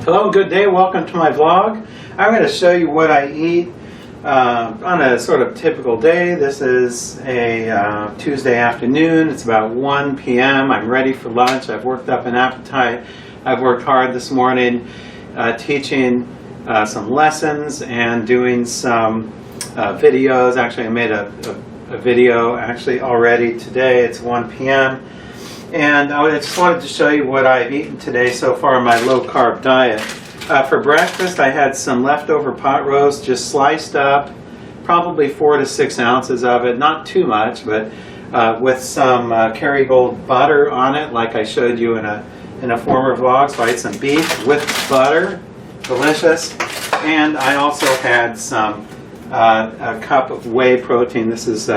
Hello, good day, welcome to my vlog. I'm going to show you what I eat on a sort of typical day. This is a Tuesday afternoon. It's about 1 p.m. I'm ready for lunch. I've worked up an appetite. I've worked hard this morning teaching some lessons and doing some videos. Actually, I made a video actually already today. It's 1 p.m. And I just wanted to show you what I've eaten today so far in my low-carb diet. For breakfast, I had some leftover pot roast, just sliced up, probably 4 to 6 ounces of it, not too much, but with some Kerrygold butter on it, like I showed you in a former vlog. So I had some beef with butter, delicious, and I also had some a cup of whey protein. This is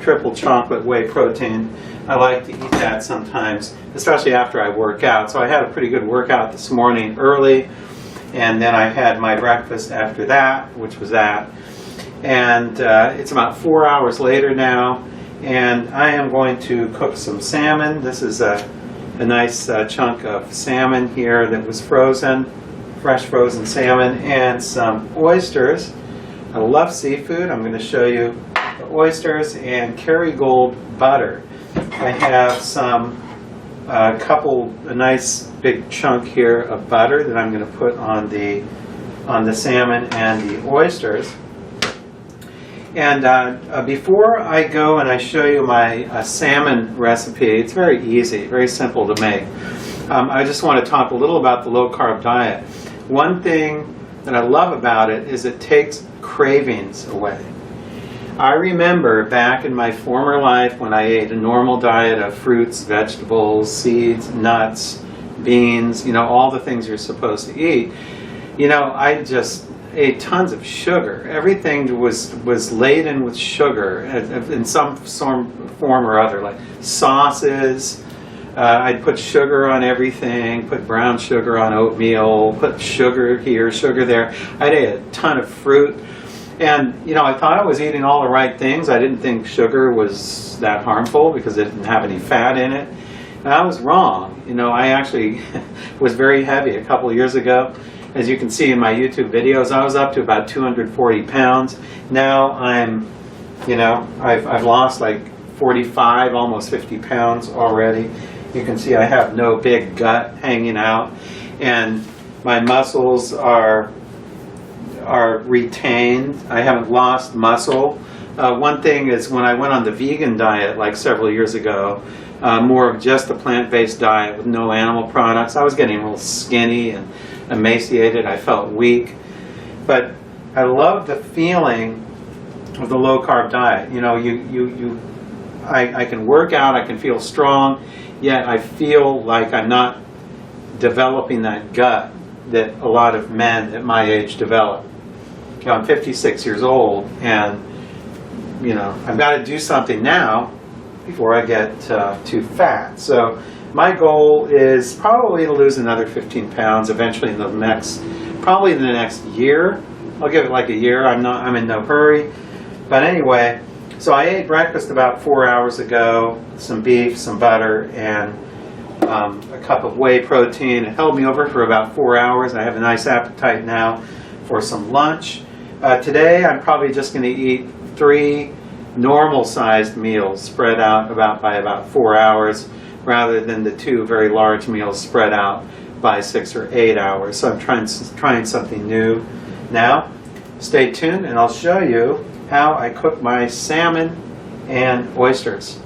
triple chocolate whey protein. I like to eat that sometimes, especially after I work out. So I had a pretty good workout this morning early, and then I had my breakfast after that, which was that. And it's about 4 hours later now, and I am going to cook some salmon. This is a nice chunk of salmon here that was frozen, fresh frozen salmon, and some oysters. I love seafood. I'm going to show you the oysters and Kerrygold butter. I have a nice big chunk here of butter that I'm going to put on the salmon and the oysters. And before I go and I show you my salmon recipe, it's very easy, very simple to make. I just want to talk a little about the low-carb diet. One thing that I love about it is it takes cravings away. I remember back in my former life when I ate a normal diet of fruits, vegetables, seeds, nuts, beans, all the things you're supposed to eat. I just ate tons of sugar. Everything was laden with sugar in some form or other, like sauces. I'd put sugar on everything, put brown sugar on oatmeal, put sugar here, sugar there. I'd ate a ton of fruit. And, I thought I was eating all the right things. I didn't think sugar was that harmful because it didn't have any fat in it. And I was wrong. I actually was very heavy a couple of years ago. As you can see in my YouTube videos, I was up to about 240 pounds. Now I'm, I've lost like 45, almost 50 pounds already. You can see I have no big gut hanging out. And my muscles are retained. I haven't lost muscle. One thing is when I went on the vegan diet like several years ago, more of just a plant-based diet with no animal products, I was getting real skinny and emaciated. I felt weak. But I love the feeling of the low-carb diet. I can work out, I can feel strong, yet I feel like I'm not developing that gut that a lot of men at my age develop. I'm 56 years old, and I've got to do something now before I get too fat. So my goal is probably to lose another 15 pounds eventually probably in the next year. I'll give it like a year. I'm in no hurry. But anyway, so I ate breakfast about 4 hours ago, some beef, some butter, and a cup of whey protein. It held me over for about 4 hours. I have a nice appetite now for some lunch. Today I'm probably just going to eat 3 normal-sized meals spread out by about 4 hours rather than the 2 very large meals spread out by 6 or 8 hours. So I'm trying something new now. Stay tuned and I'll show you how I cook my salmon and oysters.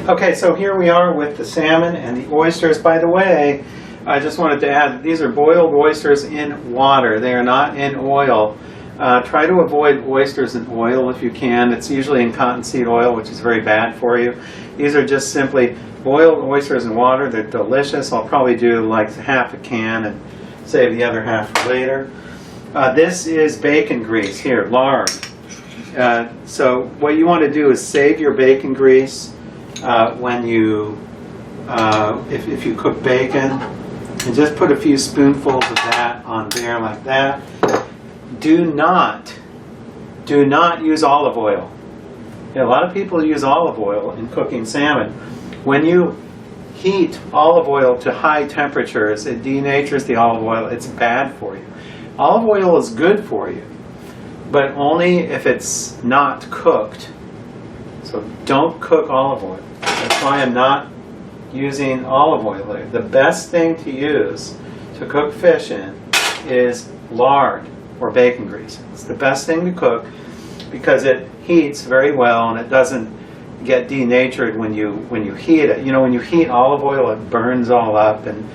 Okay, so here we are with the salmon and the oysters. By the way, I just wanted to add, these are boiled oysters in water. They are not in oil. Try to avoid oysters in oil if you can. It's usually in cottonseed oil, which is very bad for you. These are just simply boiled oysters in water. They're delicious. I'll probably do like half a can and save the other half for later. This is bacon grease, here, lard. So what you want to do is save your bacon grease when you, if you cook bacon, and just put a few spoonfuls of that on there like that. Do not use olive oil. A lot of people use olive oil in cooking salmon. When you heat olive oil to high temperatures, it denatures the olive oil. It's bad for you. Olive oil is good for you, but only if it's not cooked. So don't cook olive oil. That's why I'm not using olive oil there. The best thing to use to cook fish in is lard or bacon grease. It's the best thing to cook because it heats very well and it doesn't get denatured when you heat it. You know, when you heat olive oil, it burns all up and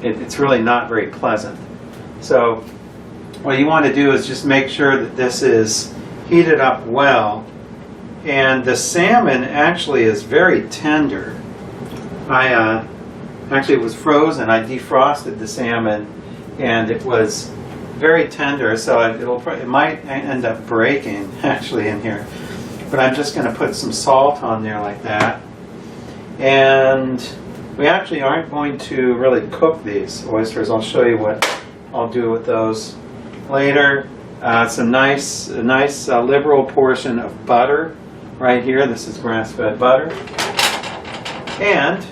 it's really not very pleasant. So what you want to do is just make sure that this is heated up well. And the salmon actually is very tender. Actually, it was frozen. I defrosted the salmon, and it was very tender. So it might end up breaking actually in here. But I'm just going to put some salt on there like that. And we actually aren't going to really cook these oysters. I'll show you what I'll do with those later. It's a nice liberal portion of butter right here. This is grass-fed butter. And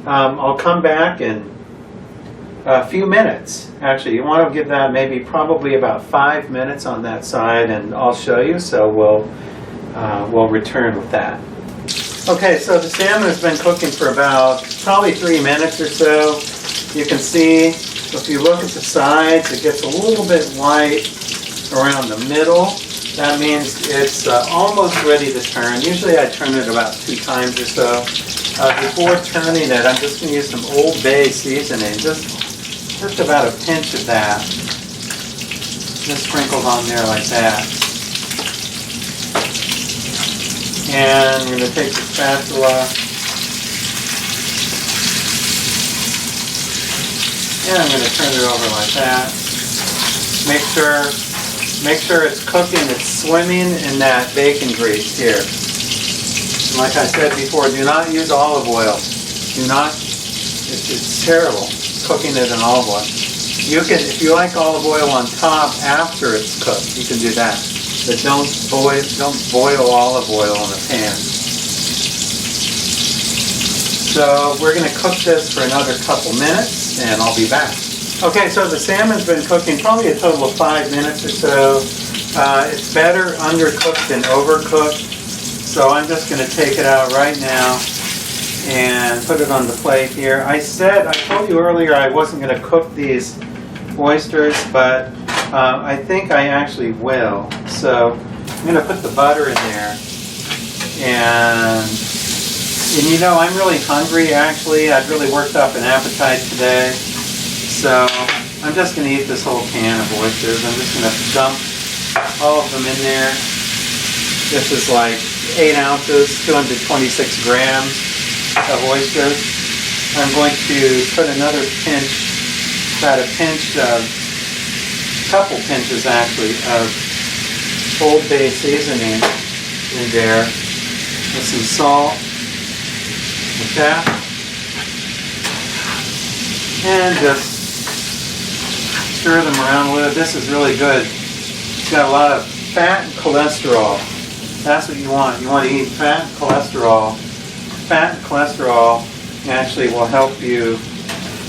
I'll come back in a few minutes. Actually, you want to give that probably about 5 minutes on that side, and I'll show you. So we'll return with that. Okay, so the salmon has been cooking for about probably 3 minutes or so. You can see if you look at the sides, it gets a little bit white around the middle. That means it's almost ready to turn. Usually I turn it about 2 times or so. Before turning it, I'm just going to use some Old Bay seasoning, just about a pinch of that. Just sprinkled on there like that. And I'm going to take the spatula and I'm going to turn it over like that. Make sure it's cooking, it's swimming in that bacon grease here. Like I said before, do not use olive oil. It's terrible cooking it in olive oil. You can, if you like olive oil on top after it's cooked, you can do that. But don't boil olive oil in a pan. So we're going to cook this for another couple minutes, and I'll be back. Okay, so the salmon's been cooking probably a total of 5 minutes or so. It's better undercooked than overcooked. So I'm just going to take it out right now and put it on the plate here. I told you earlier I wasn't going to cook these oysters, but I think I actually will. So I'm going to put the butter in there. And you know, I'm really hungry actually. I've really worked up an appetite today. So I'm just going to eat this whole can of oysters. I'm just going to dump all of them in there. This is like 8 ounces, 226 grams of oysters. I'm going to put another pinch, about a couple pinches actually, of Old Bay seasoning in there with some salt, like that, and just stir them around a little. This is really good. It's got a lot of fat and cholesterol. That's what you want. You want to eat fat and cholesterol. Fat and cholesterol actually will help you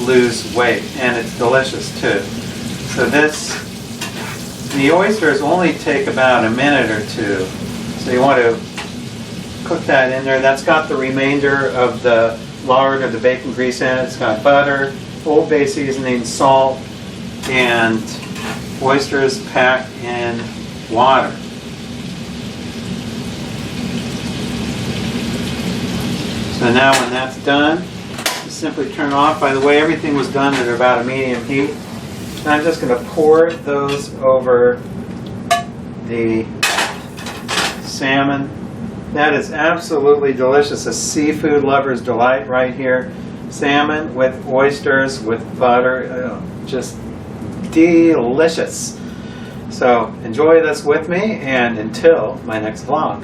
lose weight, and it's delicious too. So the oysters only take about a minute or 2. So you want to cook that in there. That's got the remainder of the lard or the bacon grease in it. It's got butter, Old Bay seasoning, salt, and oysters packed in water. So now when that's done, you simply turn off. By the way, everything was done at about a medium heat. And I'm just going to pour those over the salmon. That is absolutely delicious. A seafood lover's delight right here. Salmon with oysters, with butter. Just delicious. So enjoy this with me, and until my next vlog.